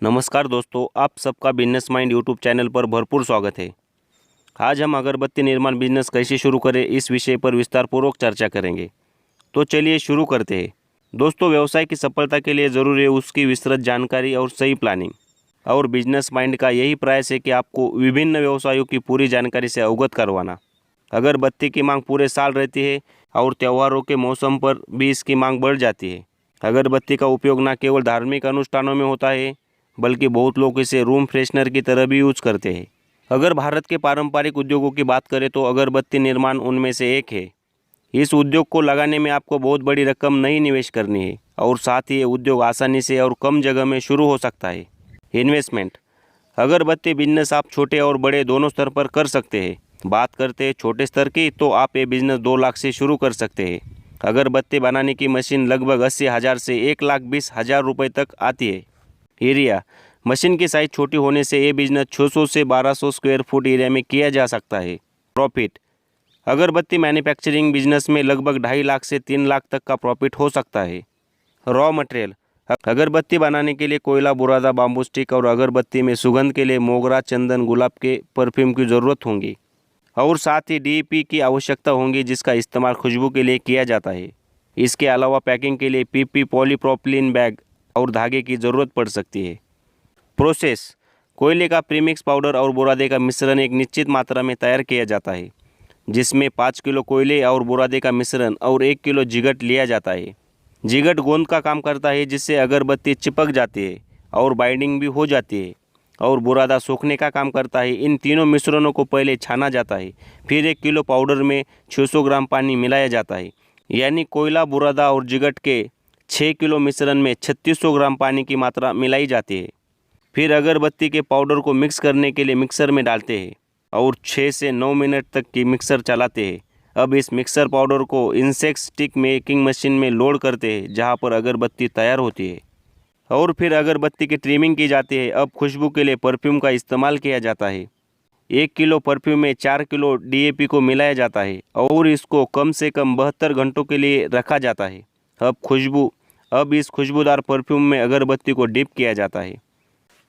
नमस्कार दोस्तों, आप सबका बिजनेस माइंड यूट्यूब चैनल पर भरपूर स्वागत है। आज हम अगरबत्ती निर्माण बिजनेस कैसे शुरू करें इस विषय पर विस्तारपूर्वक चर्चा करेंगे। तो चलिए शुरू करते हैं। दोस्तों, व्यवसाय की सफलता के लिए ज़रूरी है उसकी विस्तृत जानकारी और सही प्लानिंग। और बिजनेस माइंड का यही प्रयास है कि आपको विभिन्न व्यवसायों की पूरी जानकारी से अवगत करवाना। अगरबत्ती की मांग पूरे साल रहती है और त्योहारों के मौसम पर भी इसकी मांग बढ़ जाती है। अगरबत्ती का उपयोग न केवल धार्मिक अनुष्ठानों में होता है बल्कि बहुत लोग इसे रूम फ्रेशनर की तरह भी यूज करते हैं। अगर भारत के पारंपरिक उद्योगों की बात करें तो अगरबत्ती निर्माण उनमें से एक है। इस उद्योग को लगाने में आपको बहुत बड़ी रकम नहीं निवेश करनी है और साथ ही ये उद्योग आसानी से और कम जगह में शुरू हो सकता है। इन्वेस्टमेंट। अगरबत्ती बिजनेस आप छोटे और बड़े दोनों स्तर पर कर सकते हैं। बात करते हैं छोटे स्तर की, तो आप ये बिजनेस 2 लाख से शुरू कर सकते हैं। अगरबत्ती बनाने की मशीन लगभग 80,000 से 1,20,000 रुपये तक आती है। एरिया। मशीन की साइज छोटी होने से ये बिजनेस 600 से 1200 स्क्वायर फुट एरिया में किया जा सकता है। प्रॉफिट। अगरबत्ती मैन्युफैक्चरिंग बिजनेस में लगभग 2.5 लाख से 3 लाख तक का प्रॉफिट हो सकता है। Raw material. अगरबत्ती बनाने के लिए कोयला, बुरादा, बाम्बू स्टिक और अगरबत्ती में सुगंध के लिए मोगरा, चंदन, गुलाब के परफ्यूम की ज़रूरत होगी और साथ ही डीईपी की आवश्यकता होगी जिसका इस्तेमाल खुशबू के लिए किया जाता है। इसके अलावा पैकिंग के लिए पीपी, पॉलीप्रोपिलीन बैग और धागे की ज़रूरत पड़ सकती है। प्रोसेस। कोयले का प्रीमिक्स पाउडर और बुरादे का मिश्रण एक निश्चित मात्रा में तैयार किया जाता है, जिसमें 5 किलो कोयले और बुरादे का मिश्रण और 1 किलो जिगट लिया जाता है। जिगट गोंद का काम करता है जिससे अगरबत्ती चिपक जाती है और बाइंडिंग भी हो जाती है, और बुरादा सूखने का काम करता है। इन तीनों मिश्रणों को पहले छाना जाता है, फिर 1 किलो पाउडर में 600 ग्राम पानी मिलाया जाता है। यानी कोयला, बुरादा और जिगट के 6 किलो मिश्रण में 3600 ग्राम पानी की मात्रा मिलाई जाती है। फिर अगरबत्ती के पाउडर को मिक्स करने के लिए मिक्सर में डालते हैं और 6 से 9 मिनट तक की मिक्सर चलाते हैं। अब इस मिक्सर पाउडर को इंसेक्ट स्टिक मेकिंग मशीन में लोड करते हैं जहां पर अगरबत्ती तैयार होती है, और फिर अगरबत्ती की ट्रिमिंग की जाती है। अब खुशबू के लिए परफ्यूम का इस्तेमाल किया जाता है। 1 किलो परफ्यूम में 4 किलो डीएपी को मिलाया जाता है और इसको कम से कम 72 घंटों के लिए रखा जाता है। अब इस खुशबूदार परफ्यूम में अगरबत्ती को डिप किया जाता है।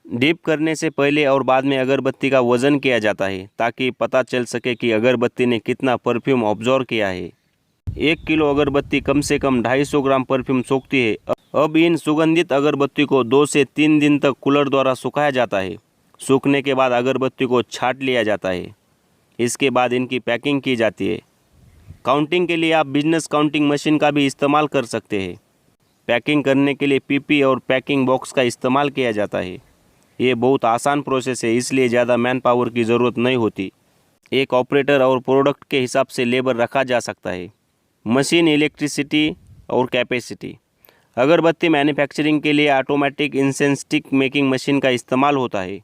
डिप करने से पहले और बाद में अगरबत्ती का वज़न किया जाता है ताकि पता चल सके कि अगरबत्ती ने कितना परफ्यूम ऑब्जॉर्व किया है। 1 किलो अगरबत्ती कम से कम 250 ग्राम परफ्यूम सोखती है। अब इन सुगंधित अगरबत्ती को 2 से 3 दिन तक कूलर द्वारा सुखाया जाता है। सूखने के बाद अगरबत्ती को छांट लिया जाता है। इसके बाद इनकी पैकिंग की जाती है। काउंटिंग के लिए आप बिजनेस काउंटिंग मशीन का भी इस्तेमाल कर सकते हैं। पैकिंग करने के लिए पीपी और पैकिंग बॉक्स का इस्तेमाल किया जाता है। ये बहुत आसान प्रोसेस है, इसलिए ज़्यादा मैन पावर की ज़रूरत नहीं होती। एक ऑपरेटर और प्रोडक्ट के हिसाब से लेबर रखा जा सकता है। मशीन, इलेक्ट्रिसिटी और कैपेसिटी। अगरबत्ती मैन्युफैक्चरिंग के लिए automatic incense stick making machine का इस्तेमाल होता है।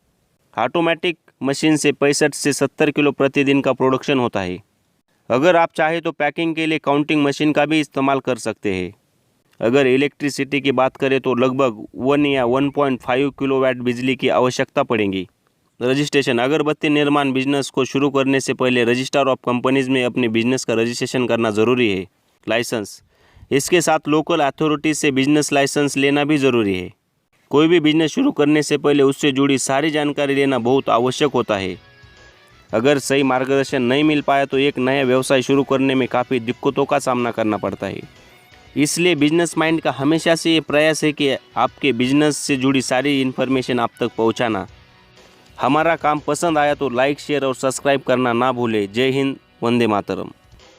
ऑटोमेटिक मशीन से 65 से 70 किलो प्रतिदिन का प्रोडक्शन होता है। अगर आप चाहें तो पैकिंग के लिए काउंटिंग मशीन का भी इस्तेमाल कर सकते हैं। अगर इलेक्ट्रिसिटी की बात करें तो लगभग 1 या 1.5 किलोवाट बिजली की आवश्यकता पड़ेगी। रजिस्ट्रेशन। अगरबत्ती निर्माण बिजनेस को शुरू करने से पहले रजिस्टर ऑफ कंपनीज में अपने बिजनेस का रजिस्ट्रेशन करना ज़रूरी है। लाइसेंस। इसके साथ लोकल अथॉरिटी से बिजनेस लाइसेंस लेना भी ज़रूरी है। कोई भी बिजनेस शुरू करने से पहले उससे जुड़ी सारी जानकारी लेना बहुत आवश्यक होता है। अगर सही मार्गदर्शन नहीं मिल पाया तो एक नया व्यवसाय शुरू करने में काफ़ी दिक्कतों का सामना करना पड़ता है। इसलिए बिजनेस माइंड का हमेशा से ये प्रयास है कि आपके बिजनेस से जुड़ी सारी इन्फॉर्मेशन आप तक पहुंचाना। हमारा काम पसंद आया तो लाइक, शेयर और सब्सक्राइब करना ना भूलें। जय हिंद, वंदे मातरम।